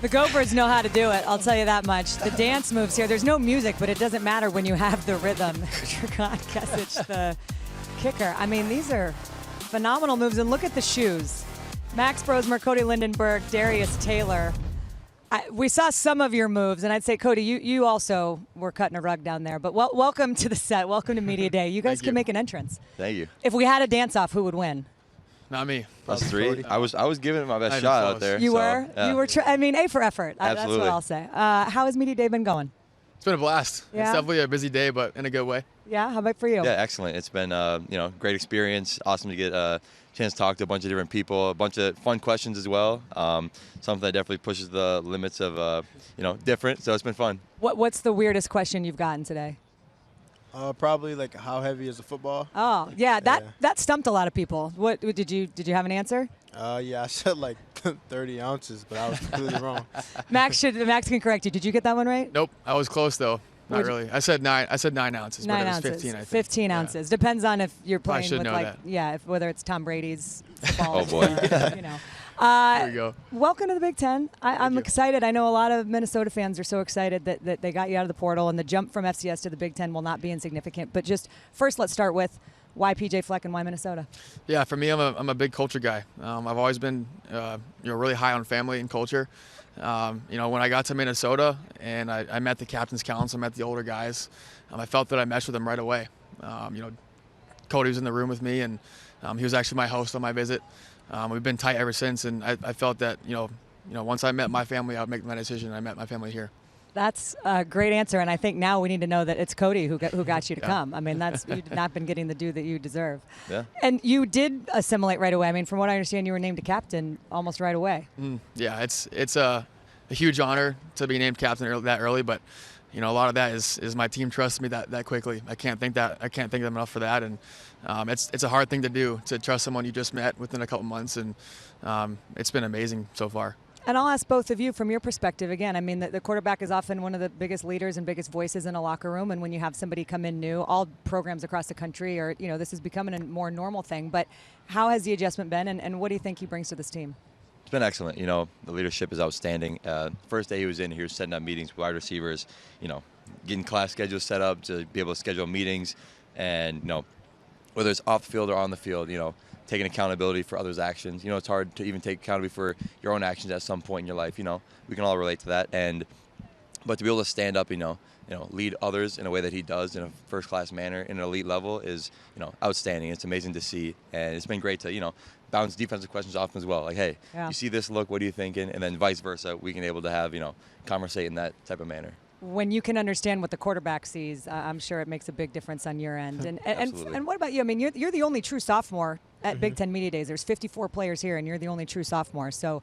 The Gophers know how to do it, I'll tell you that much. The dance moves here, there's no music, but it doesn't matter when you have the rhythm. Dragan Kesic, the kicker. I mean, these are phenomenal moves, and look at the shoes. Max Brosmer, Cody Linderberg, Darius Taylor. We saw some of your moves, and I'd say, Cody, you also were cutting a rug down there. But welcome to the set. Welcome to Media Day. You guys can make an entrance. Thank you. If we had a dance-off, who would win? Not me. Plus 3. I was giving it my best shot out there. You so, were? Yeah. You were. I mean, A for effort. Absolutely. That's what I'll say. How has Media Day been going? It's been a blast. Yeah? It's definitely a busy day, but in a good way. Yeah. How about for you? Yeah, excellent. It's been great experience. Awesome to get a chance to talk to a bunch of different people. A bunch of fun questions as well. Something that definitely pushes the limits of different. So it's been fun. What's the weirdest question you've gotten today? Probably like how heavy is the football? Oh, yeah, that stumped a lot of people. What did you have an answer? Yeah, I said like 30 ounces, but I was completely wrong. Max can correct you. Did you get that one right? Nope. I was close though. Not really. I said 9 ounces, but it was 15, I think. 15 ounces. Depends on if you're Probably playing should with know that. whether it's Tom Brady's ball. Oh boy. There you go. Welcome to the Big Ten. I'm excited. I know a lot of Minnesota fans are so excited that they got you out of the portal, and the jump from FCS to the Big Ten will not be insignificant. But just first, let's start with why PJ Fleck and why Minnesota? Yeah, for me, I'm a big culture guy. I've always been really high on family and culture. When I got to Minnesota and I met the captain's council, met the older guys, I felt that I meshed with them right away. Cody was in the room with me, and he was actually my host on my visit. We've been tight ever since, and I felt that once I met my family, I would make my decision. I met my family here. That's a great answer, and I think now we need to know that it's Cody who got you to come. I mean, you've not been getting the due that you deserve. Yeah. And you did assimilate right away. I mean, from what I understand, you were named a captain almost right away. Yeah, it's a huge honor to be named captain that early, but a lot of that is my team trusts me that quickly. I can't thank them enough for that, and it's a hard thing to do, to trust someone you just met within a couple months, and it's been amazing so far. And I'll ask both of you from your perspective again. I mean, the quarterback is often one of the biggest leaders and biggest voices in a locker room. And when you have somebody come in new, all programs across the country are, this is becoming a more normal thing. But how has the adjustment been, and what do you think he brings to this team? It's been excellent. The leadership is outstanding. First day he was in, he was setting up meetings with wide receivers, getting class schedules set up to be able to schedule meetings. And, whether it's off the field or on the field, taking accountability for others' actions. It's hard to even take accountability for your own actions at some point in your life. We can all relate to that. But to be able to stand up, lead others in a way that he does in a first-class manner, in an elite level, is, outstanding. It's amazing to see, and it's been great to, bounce defensive questions off him as well. Like, hey, you see this look, what are you thinking? And then vice versa, we can able to have, conversate in that type of manner. When you can understand what the quarterback sees, I'm sure it makes a big difference on your end. And what about you? I mean, you're the only true sophomore at Big Ten Media Days. There's 54 players here, and you're the only true sophomore. So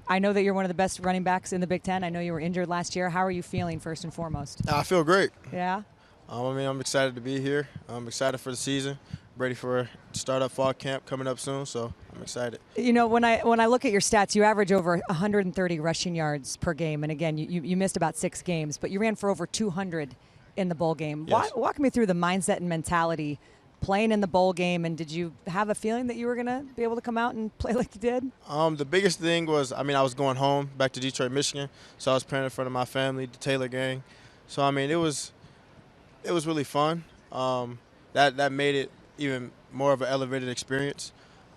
I know that you're one of the best running backs in the Big Ten. I know you were injured last year. How are you feeling, first and foremost? I feel great. Yeah? I'm excited to be here. I'm excited for the season. Ready for start-up fall camp coming up soon, so I'm excited. When I look at your stats, you average over 130 rushing yards per game. And again, you missed about 6 games, but you ran for over 200 in the bowl game. Yes. Walk me through the mindset and mentality playing in the bowl game, and did you have a feeling that you were going to be able to come out and play like you did? The biggest thing was, I was going home, back to Detroit, Michigan, so I was playing in front of my family, the Taylor gang. So, it was really fun. That made it even more of an elevated experience.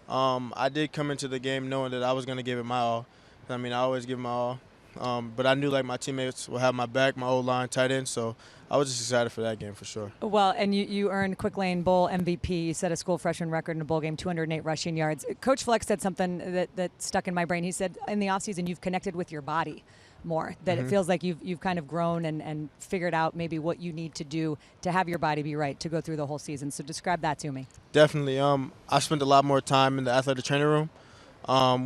I did come into the game knowing that I was going to give it my all. I always give my all. But I knew my teammates will have my back, my O-line, tight end, so I was just excited for that game for sure. Well, and you earned Quick Lane Bowl MVP. You set a school freshman record in a bowl game, 208 rushing yards. Coach Fleck said something that stuck in my brain. He said in the offseason you've connected with your body more, that it feels like you've kind of grown and figured out maybe what you need to do to have your body be right to go through the whole season. So describe that to me. Definitely. I spent a lot more time in the athletic training room.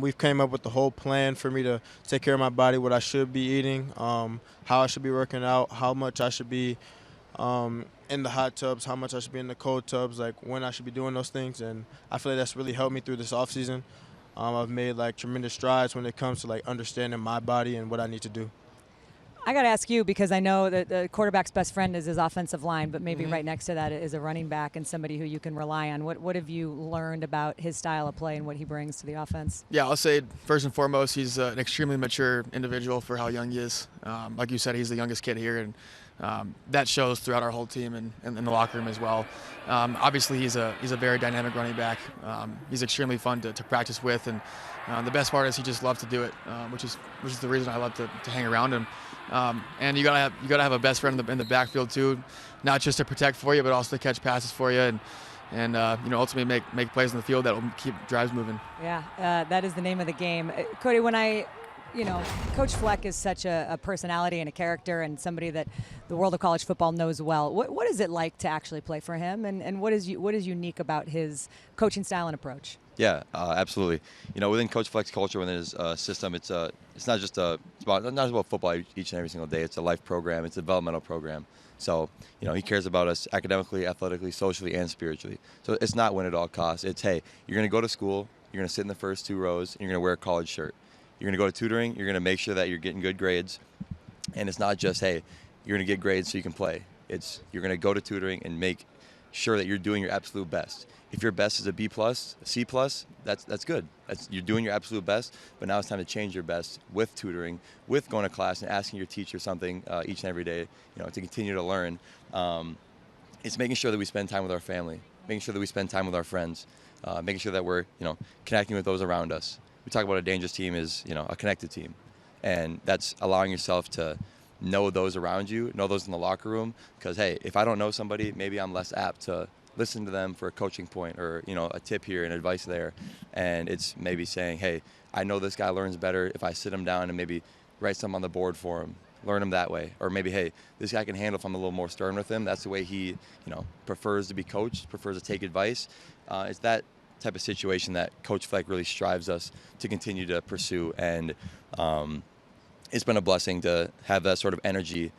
We've came up with the whole plan for me to take care of my body, what I should be eating, how I should be working out, how much I should be in the hot tubs, how much I should be in the cold tubs, when I should be doing those things. And I feel like that's really helped me through this offseason. I've made tremendous strides when it comes to understanding my body and what I need to do. I got to ask you, because I know that the quarterback's best friend is his offensive line, but maybe right next to that is a running back and somebody who you can rely on. What have you learned about his style of play and what he brings to the offense? Yeah, I'll say first and foremost, he's an extremely mature individual for how young he is. Like you said, he's the youngest kid here, and that shows throughout our whole team and in the locker room as well. Obviously, he's a very dynamic running back. He's extremely fun to practice with, and the best part is he just loves to do it, which is the reason I love to hang around him. And you gotta have a best friend in the backfield too, not just to protect for you, but also to catch passes for you and ultimately make plays in the field that will keep drives moving. Yeah, that is the name of the game. Cody, Coach Fleck is such a personality and a character and somebody that the world of college football knows well. What is it like to actually play for him, and what is unique about his coaching style and approach? Yeah, absolutely. Within Coach Fleck's culture, within his system, it's not just about football each and every single day. It's a life program. It's a developmental program. So, he cares about us academically, athletically, socially, and spiritually. So it's not win at all costs. It's, hey, you're going to go to school, you're going to sit in the first 2 rows, and you're going to wear a college shirt. You're going to go to tutoring, you're going to make sure that you're getting good grades. And it's not just, hey, you're going to get grades so you can play. It's you're going to go to tutoring and make sure that you're doing your absolute best. If your best is a B+, a C+, that's good. You're doing your absolute best, but now it's time to change your best with tutoring, with going to class and asking your teacher something each and every day, to continue to learn. It's making sure that we spend time with our family, making sure that we spend time with our friends, making sure that we're, connecting with those around us. We talk about a dangerous team is, a connected team. And that's allowing yourself to know those around you, know those in the locker room. Because, hey, if I don't know somebody, maybe I'm less apt to listen to them for a coaching point or, a tip here and advice there. And it's maybe saying, hey, I know this guy learns better if I sit him down and maybe write something on the board for him, learn him that way. Or maybe, hey, this guy can handle if I'm a little more stern with him. That's the way he, prefers to be coached, prefers to take advice. It's that type of situation that Coach Fleck really strives us to continue to pursue. And it's been a blessing to have that sort of energy,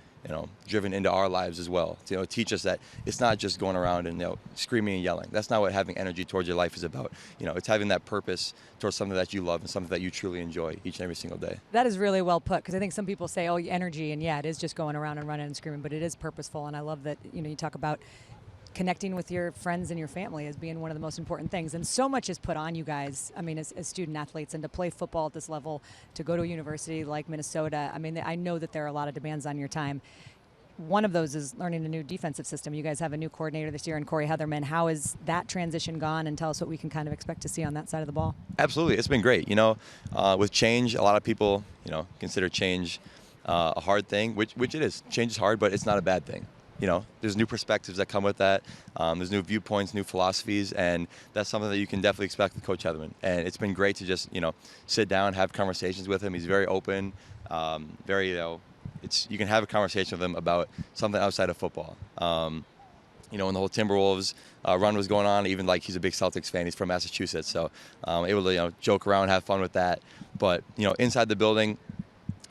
driven into our lives as well. To teach us that it's not just going around and screaming and yelling. That's not what having energy towards your life is about. It's having that purpose towards something that you love and something that you truly enjoy each and every single day. That is really well put, because I think some people say, oh, energy, and yeah, it is just going around and running and screaming, but it is purposeful. And I love that you talk about connecting with your friends and your family as being one of the most important things. And so much is put on you guys, as student athletes, and to play football at this level, to go to a university like Minnesota. I know that there are a lot of demands on your time. One of those is learning a new defensive system. You guys have a new coordinator this year in Corey Heatherman. How has that transition gone? And tell us what we can kind of expect to see on that side of the ball. Absolutely. It's been great. With change, a lot of people, consider change a hard thing, which it is. Change is hard, but it's not a bad thing. There's new perspectives that come with that. There's new viewpoints, new philosophies, and that's something that you can definitely expect with Coach Heatherman. And it's been great to just, sit down, have conversations with him. He's very open, very, you can have a conversation with him about something outside of football. When the whole Timberwolves run was going on, even like he's a big Celtics fan. He's from Massachusetts, so able to, joke around, have fun with that. But, inside the building,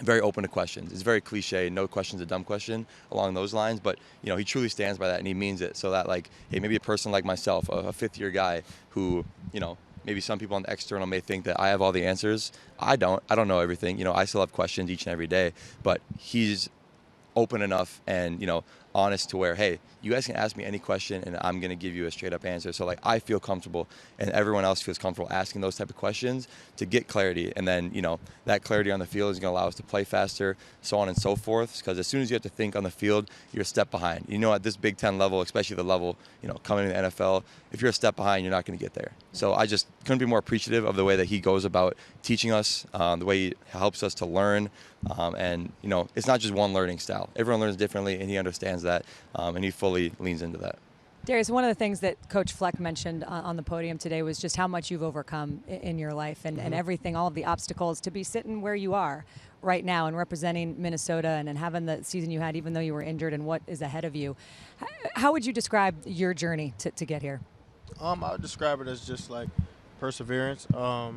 very open to questions. It's very cliche, no question's a dumb question along those lines, but he truly stands by that and he means it, so that hey, maybe a person like myself, a fifth-year guy who, maybe some people on the external may think that I have all the answers. I don't know everything. I still have questions each and every day, but he's open enough and, honest to where, hey, you guys can ask me any question and I'm going to give you a straight up answer. So I feel comfortable and everyone else feels comfortable asking those type of questions to get clarity. And then, that clarity on the field is going to allow us to play faster, so on and so forth. Because as soon as you have to think on the field, you're a step behind. At this Big Ten level, especially the level, coming to the NFL, if you're a step behind, you're not going to get there. So I just couldn't be more appreciative of the way that he goes about teaching us, the way he helps us to learn. And, it's not just one learning style. Everyone learns differently, and he understands that, and he fully leans into that. Darius, one of the things that Coach Fleck mentioned on the podium today was just how much you've overcome in your life and everything, all of the obstacles to be sitting where you are right now and representing Minnesota and having the season you had, even though you were injured, and what is ahead of you. How would you describe your journey to get here? I would describe it as just like perseverance. I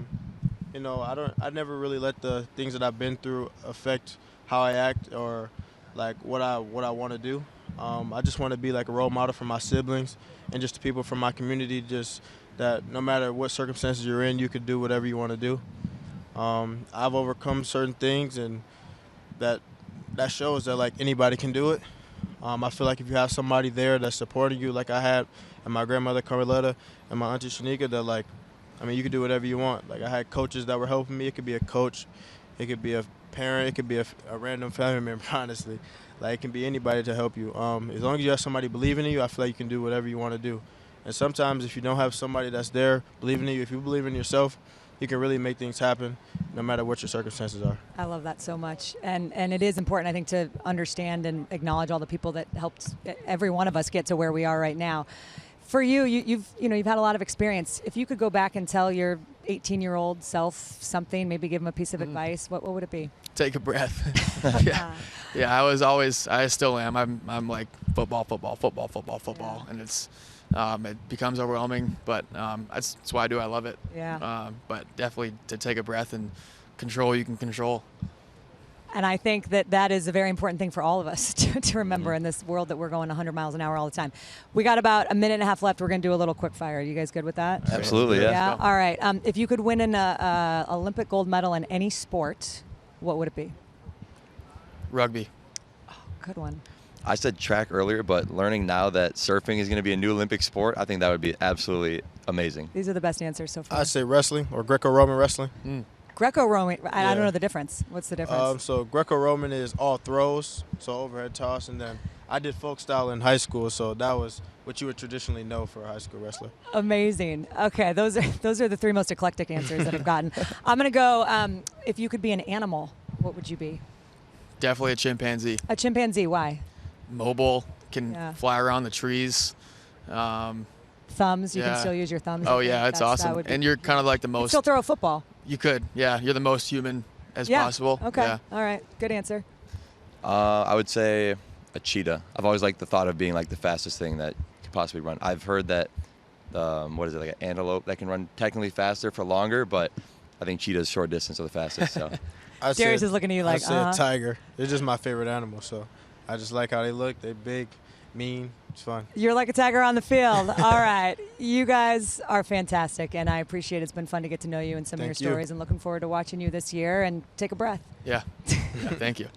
never really let the things that I've been through affect how I act or like what I want to do. I just want to be like a role model for my siblings and just the people from my community, just that no matter what circumstances you're in, you can do whatever you want to do. I've overcome certain things and that that shows that like anybody can do it. I feel like if you have somebody there that's supporting you, like I had, and my grandmother Carletta and my auntie Shanika, that like, I mean, you can do whatever you want. Like I had coaches that were helping me. It could be a coach, it could be a parent, it could be a random family member. Honestly, like it can be anybody to help you. As long as you have somebody believing in you, I feel like you can do whatever you want to do. And sometimes if you don't have somebody that's there believing in you, if you believe in yourself, you can really make things happen no matter what your circumstances are. I love that so much. And it is important, I think, to understand and acknowledge all the people that helped every one of us get to where we are right now. For you, you've had a lot of experience. If you could go back and tell your 18-year-old self something, maybe give him a piece of advice, what would it be? Take a breath. Yeah. I still am. I'm like football, Yeah. and it's it becomes overwhelming, but that's why I love it. Yeah. But definitely to take a breath and control, you can control. And I think that is a very important thing for all of us to remember in this world that we're going 100 miles an hour all the time. We got about a minute and a half left. We're going to do a little quick fire. You guys good with that? Absolutely, yeah. Yeah. All right. If you could win an Olympic gold medal in any sport, what would it be? Rugby. Good one. I said track earlier, but learning now that surfing is going to be a new Olympic sport, I think that would be absolutely amazing. These are the best answers so far. I say wrestling or Greco-Roman wrestling. Greco-Roman. I Yeah. don't know the difference. What's the difference? So Greco-Roman is all throws, so overhead toss, and then I did folk style in high school, so that was what you would traditionally know for a high school wrestler. Amazing. Okay, those are the three most eclectic answers that I've gotten. I'm going to go, if you could be an animal, what would you be? Definitely a chimpanzee. A chimpanzee. Why? Mobile, can Yeah. fly around the trees. Thumbs. You can Yeah. still use your thumbs. Oh I think yeah, it's that awesome. would be- And you're kind of like the You most. still throw a football. You could, yeah. You're the most human as Yeah. possible. Okay. Yeah. All right. Good answer. I would say a cheetah. I've always liked the thought of being like the fastest thing that could possibly run. I've heard that, like an antelope that can run technically faster for longer, but I think cheetah's short distance are the fastest. So Darius is looking at you like, I say a tiger. They're just my favorite animal, so I just like how they look. They're big, mean. It's fun. You're like a tiger on the field. All right. You guys are fantastic, and I appreciate it. It's been fun to get to know you and some of your Thank you. stories, and looking forward to watching you this year. And take a breath. Yeah. Thank you.